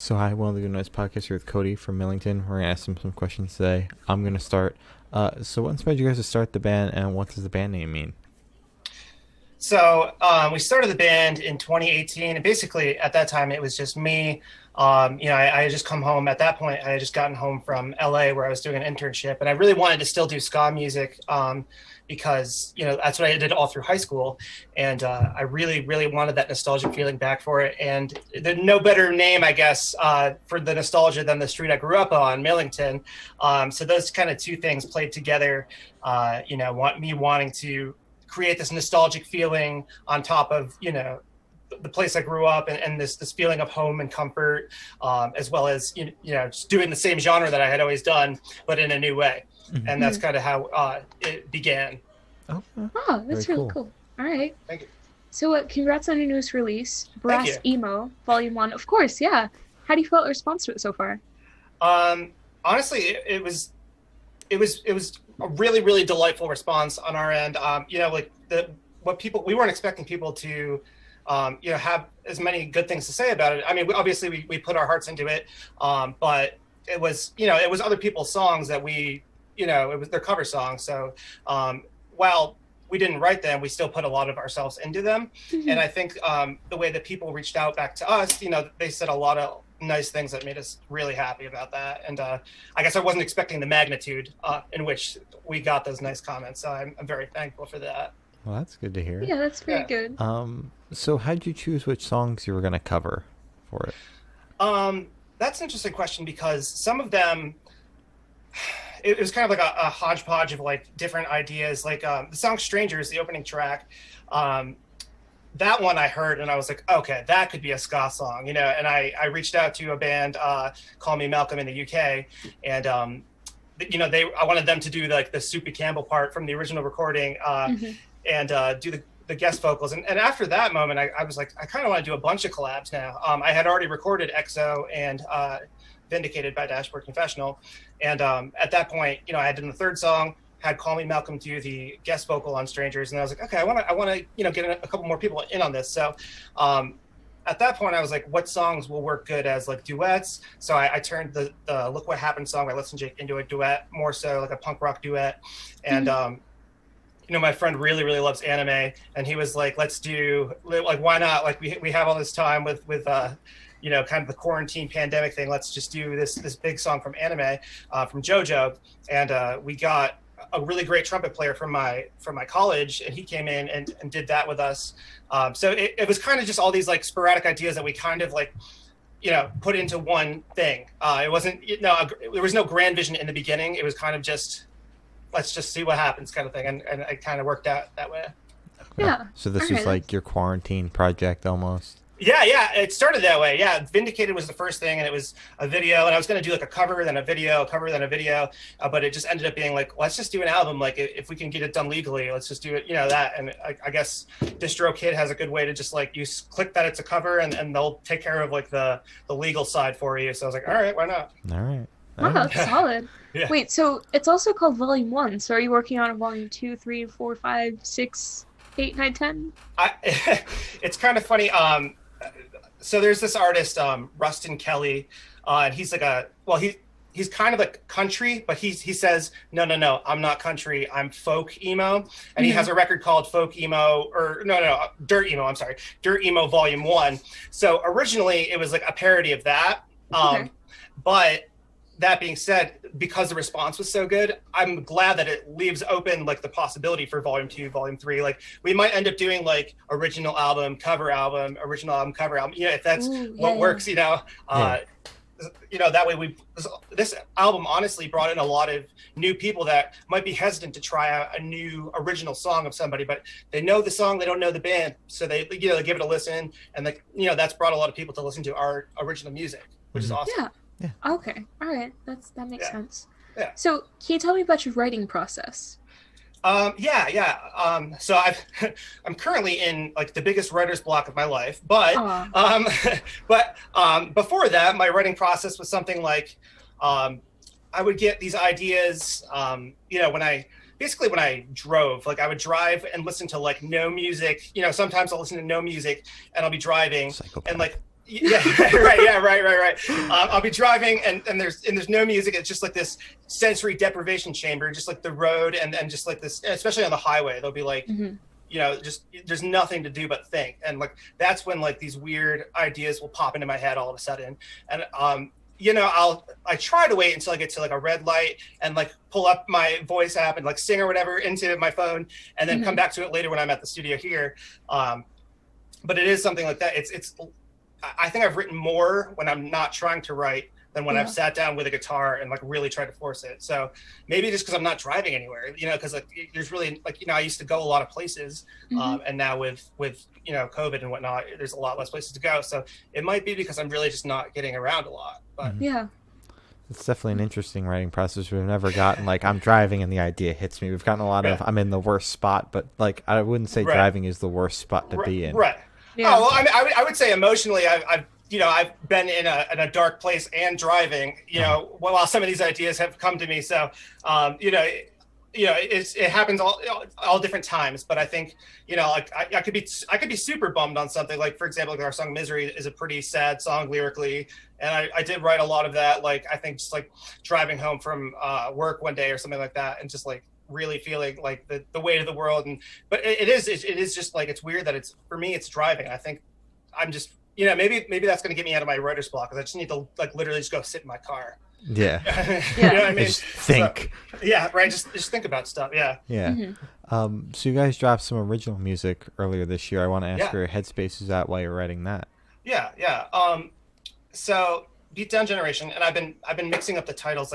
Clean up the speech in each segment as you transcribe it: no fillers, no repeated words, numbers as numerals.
So hi, welcome to the Noise Podcast here with Cody from Millington. We're gonna ask him some questions today. I'm gonna start. So what inspired you guys to start the band, and what does the band name mean? So we started the band in 2018, and basically at that time it was just me. I had just come home at that point. I had just gotten home from LA where I was doing an internship, and I really wanted to still do ska music because that's what I did all through high school, and I really, really wanted that nostalgic feeling back for it. And there's no better name, I guess, for the nostalgia than the street I grew up on, Millington. So those kind of two things played together. Me wanting to create this nostalgic feeling on top of the place I grew up, and this feeling of home and comfort, as well as just doing the same genre that I had always done but in a new way. Mm-hmm. And that's kind of how it began. Oh, that's Very really cool. All right. Thank you. So congrats on your newest release, Brass Emo Volume 1. Of course, yeah. How do you feel the response to it so far? Honestly, it was a really, really delightful response on our end. We weren't expecting people to have as many good things to say about it. I mean, obviously we put our hearts into it, but it was other people's songs that it was their cover songs. So while we didn't write them, we still put a lot of ourselves into them. Mm-hmm. And I think the way that people reached out back to us, they said a lot of nice things that made us really happy about that. And I guess I wasn't expecting the magnitude in which we got those nice comments. So I'm very thankful for that. Well, that's good to hear. Yeah, that's very good. So how did you choose which songs you were gonna cover for it? That's an interesting question because some of them, it was kind of like a hodgepodge of like different ideas. Like the song "Strangers," the opening track. That one I heard and I was like, okay, that could be a ska song, And I reached out to a band, Call Me Malcolm in the UK, and I wanted them to do like the Soupy Campbell part from the original recording, and do the guest vocals. And after that moment, I was like, I kind of want to do a bunch of collabs now. I had already recorded EXO and Vindicated by Dashboard Confessional, and at that point, I had done the third song, had Call Me Malcolm do the guest vocal on Strangers, and I was like, okay, I want to get a couple more people in on this. So at that point I was like, what songs will work good as like duets? So I turned the Look What Happened song by Let's and Jake into a duet, more so like a punk rock duet. And my friend really, really loves anime, and he was like, let's do, like, why not? Like we have all this time with kind of the quarantine pandemic thing. Let's just do this big song from anime, from JoJo. And we got a really great trumpet player from my college, and he came in and did that with us. So it was kind of just all these like sporadic ideas that we kind of like, put into one thing. It wasn't, there was no grand vision in the beginning. It was kind of just, let's just see what happens kind of thing. And it kind of worked out that way. Yeah. So this was like your quarantine project almost? Yeah, it started that way. Yeah, Vindicated was the first thing, and it was a video, and I was going to do like a cover, then a video, but it just ended up being like, let's just do an album. Like, if we can get it done legally, let's just do it, that. And I guess DistroKid has a good way to just like, you click that it's a cover, and they'll take care of like the legal side for you. So I was like, all right, why not? All right. Wow, that's solid. Yeah. Wait, so it's also called Volume 1. So are you working on Volume 2, 3, 4, 5, 6, 8, 9, 10? It's kind of funny. So there's this artist, Rustin Kelly, and he's like he's kind of like country, but he says, no, I'm not country, I'm folk emo. And he has a record called Folk Emo, or Dirt Emo, I'm sorry, Dirt Emo Volume 1. So originally it was like a parody of that. But that being said, because the response was so good, I'm glad that it leaves open like the possibility for Volume 2, Volume 3. Like we might end up doing like original album, cover album, original album, cover album. If that's works. That way this album honestly brought in a lot of new people that might be hesitant to try out a new original song of somebody, but they know the song, they don't know the band, so they they give it a listen, and that's brought a lot of people to listen to our original music, which is awesome. Yeah. Okay. All right. That makes sense. Yeah. So can you tell me about your writing process? So I'm currently in like the biggest writer's block of my life, but before that, my writing process was something like, I would get these ideas, when I drove, like I would drive and listen to like no music, sometimes I'll listen to no music and I'll be driving. Psychopath. And like, Yeah, right. Yeah, right. I'll be driving, and there's no music. It's just like this sensory deprivation chamber, just like the road, and just like this, especially on the highway. There'll be like, just there's nothing to do but think, and like that's when like these weird ideas will pop into my head all of a sudden, and I try to wait until I get to like a red light and like pull up my voice app and like sing or whatever into my phone, and then come back to it later when I'm at the studio here. But it is something like that. I think I've written more when I'm not trying to write than when I've sat down with a guitar and like really tried to force it. So maybe just because I'm not driving anywhere, because like there's really like, I used to go a lot of places, and now with COVID and whatnot, there's a lot less places to go. So it might be because I'm really just not getting around a lot. But it's definitely an interesting writing process. We've never gotten like I'm driving and the idea hits me. We've gotten a lot of I'm in the worst spot, but like I wouldn't say driving is the worst spot to be in. Right. Yeah. Oh, well, I would say emotionally, I've been in a dark place and driving, while some of these ideas have come to me. So, it happens all different times. But I think, like I could be super bummed on something. Like, for example, like our song "Misery" is a pretty sad song lyrically, and I did write a lot of that. Like, I think just like driving home from work one day or something like that, and just like really feeling like the weight of the world. But it is just like, it's weird that for me it's driving. I think I'm just maybe that's going to get me out of my writer's block, because I just need to like literally just go sit in my car. You know what I mean? Just think. So, yeah, right. Just think about stuff. Yeah. So you guys dropped some original music earlier this year. I want to ask where your headspace is at while you're writing that. So Beatdown Generation, and I've been mixing up the titles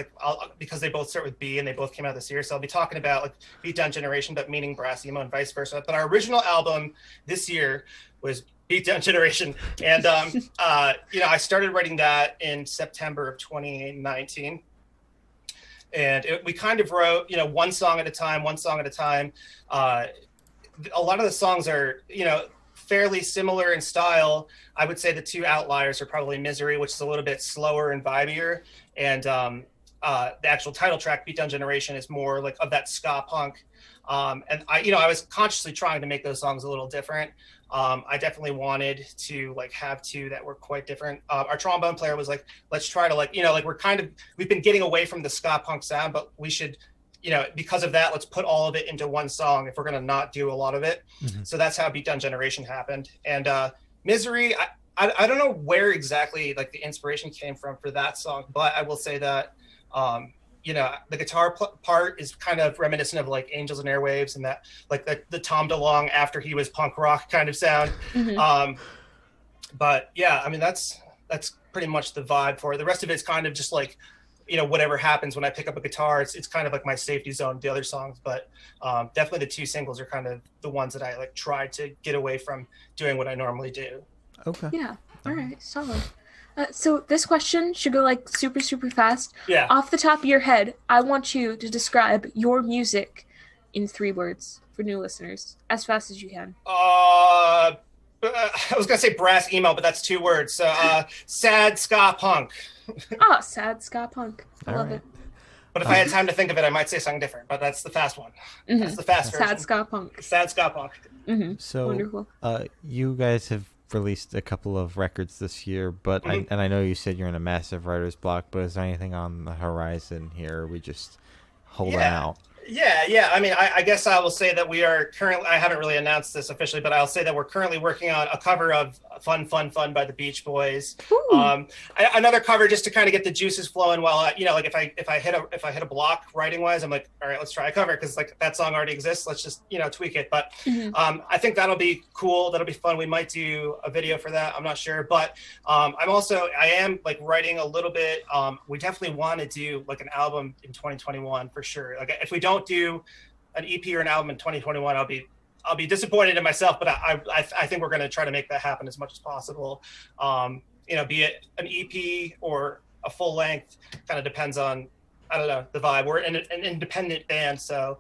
because they both start with B and they both came out this year. So I'll be talking about like Beatdown Generation, but meaning brass emo and vice versa. But our original album this year was Beatdown Generation, and I started writing that in September of 2019, and we kind of wrote one song at a time. A lot of the songs are fairly similar in style. I would say the two outliers are probably "Misery," which is a little bit slower and vibier, and the actual title track "Beatdown Generation" is more like of that ska punk. And I was consciously trying to make those songs a little different. I definitely wanted to like have two that were quite different. Our trombone player was like, let's try to we've been getting away from the ska punk sound, but we should, because of that, let's put all of it into one song if we're going to not do a lot of it. So that's how Beatdown Generation happened. And Misery, I don't know where exactly like the inspiration came from for that song, but I will say that the guitar part is kind of reminiscent of like Angels and Airwaves, and that like the Tom DeLonge after he was punk rock kind of sound. But yeah, I mean that's pretty much the vibe for it. The rest of it's kind of just like whatever happens when I pick up a guitar. It's kind of like my safety zone, the other songs. But definitely the two singles are kind of the ones that I like try to get away from doing what I normally do. Okay. Yeah. All right. Solid. So this question should go like super, super fast. Yeah. Off the top of your head, I want you to describe your music in 3 words for new listeners, as fast as you can. I was gonna say brass emo, but that's 2 words. So sad ska punk. Sad ska punk. I love it. But if I had time to think of it, I might say something different. But that's the fast one. That's the fast version. Sad ska punk. Sad ska punk. So wonderful. You guys have released a couple of records this year, but I know you said you're in a massive writer's block, but is there anything on the horizon here, or we just holding out? Yeah. I mean, I guess I will say that we are currently, I haven't really announced this officially, but I'll say that we're currently working on a cover of Fun by the Beach Boys. Another cover just to kind of get the juices flowing while like if I hit a block writing wise, I'm like, all right, let's try a cover, because like that song already exists. Let's just tweak it. But I think that'll be cool. That'll be fun. We might do a video for that. I'm not sure, but I am like writing a little bit. We definitely want to do like an album in 2021 for sure. Like if we don't do an EP or an album in 2021, I'll be disappointed in myself, but I think we're going to try to make that happen as much as possible. Be it an EP or a full length, kind of depends on, I don't know, the vibe. We're an independent band, so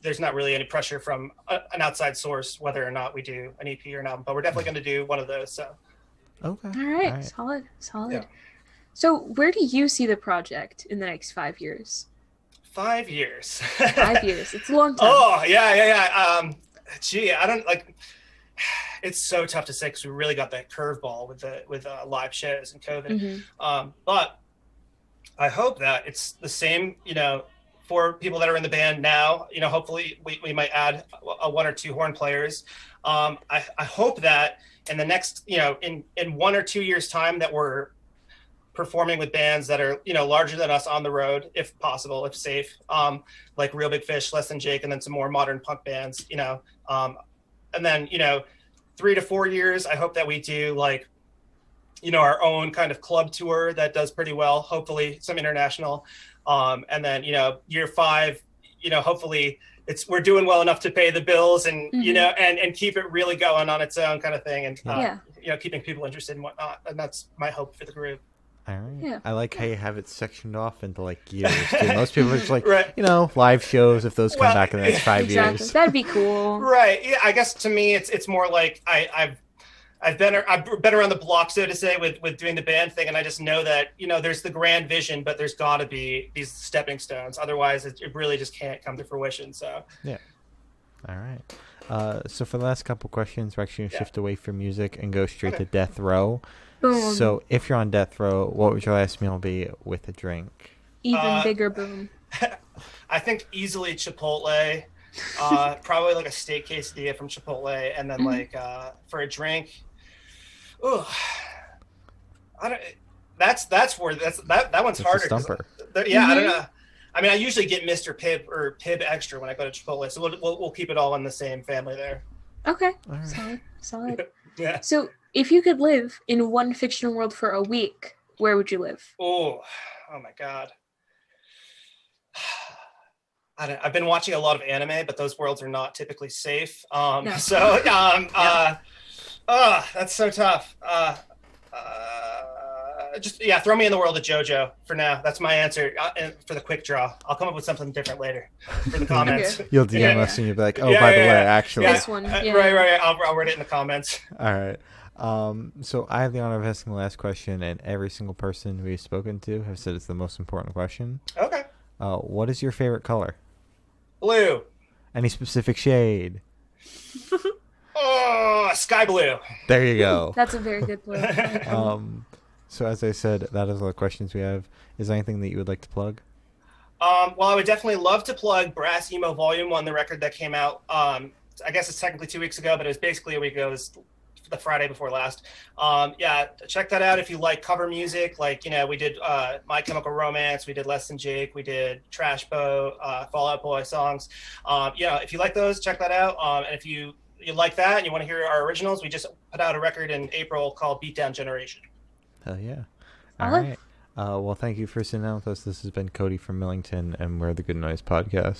there's not really any pressure from an outside source whether or not we do an EP or an album, but we're definitely going to do one of those. So. Okay. All right. Solid. Yeah. So where do you see the project in the next 5 years? 5 years. 5 years. It's a long time. Oh, yeah. I don't like, it's so tough to say because we really got that curveball with live shows and COVID. Mm-hmm. But I hope that it's the same, for people that are in the band now. Hopefully we might add one or two horn players. I hope that in the next, in 1 or 2 years time that we're performing with bands that are, larger than us on the road, if possible, if safe, like Real Big Fish, Less Than Jake, and then some more modern punk bands, and then, 3 to 4 years, I hope that we do like, our own kind of club tour that does pretty well, hopefully some international. And then, year 5, hopefully we're doing well enough to pay the bills and, and keep it really going on its own kind of thing. And, keeping people interested and whatnot. And that's my hope for the group. All right. Yeah. I like how you have it sectioned off into like years. Too. Most people are just like, right. Live shows if those come back in the next 5 years. That'd be cool. Right. Yeah. I guess to me, it's more like I've been around the block, so to say, with doing the band thing, and I just know that there's the grand vision, but there's got to be these stepping stones. Otherwise, it really just can't come to fruition. So yeah. All right. So for the last couple questions, we're actually gonna shift away from music and go straight to death row. Boom. So if you're on death row, what would your last meal be with a drink? Even bigger boom. I think easily Chipotle. Probably like a steak quesadilla from Chipotle, and then like for a drink. Oh, I don't. That's where that one's harder. Stumper. I don't know. I mean, I usually get Mr. Pibb or Pibb Extra when I go to Chipotle, so we'll keep it all in the same family there. Okay, right. solid. Yeah. So, if you could live in one fictional world for a week, where would you live? Oh my God. I've been watching a lot of anime, but those worlds are not typically safe. No. So, that's so tough. Throw me in the world of JoJo for now. That's my answer for the quick draw. I'll come up with something different later for the comments. Okay. You'll DM us and you'll be like, by the way, actually. This one. Right. I'll write it in the comments. All right. So I have the honor of asking the last question, and every single person we've spoken to have said it's the most important question. Okay. What is your favorite color? Blue. Any specific shade? Sky blue. There you go. That's a very good blue. So as I said, that is all the questions we have. Is there anything that you would like to plug? Well, I would definitely love to plug Brass Emo Volume 1, the record that came out. I guess it's technically 2 weeks ago, but it was basically a week ago. It was the Friday before last. Check that out if you like cover music. Like, we did My Chemical Romance, we did Less Than Jake, we did Trash Boat, Fall Out Boy songs. If you like those, check that out. And if you like that and you want to hear our originals, we just put out a record in April called Beatdown Generation. Hell yeah. All right. Well, thank you for sitting down with us. This has been Cody from Millington, and we're the Good Noise Podcast.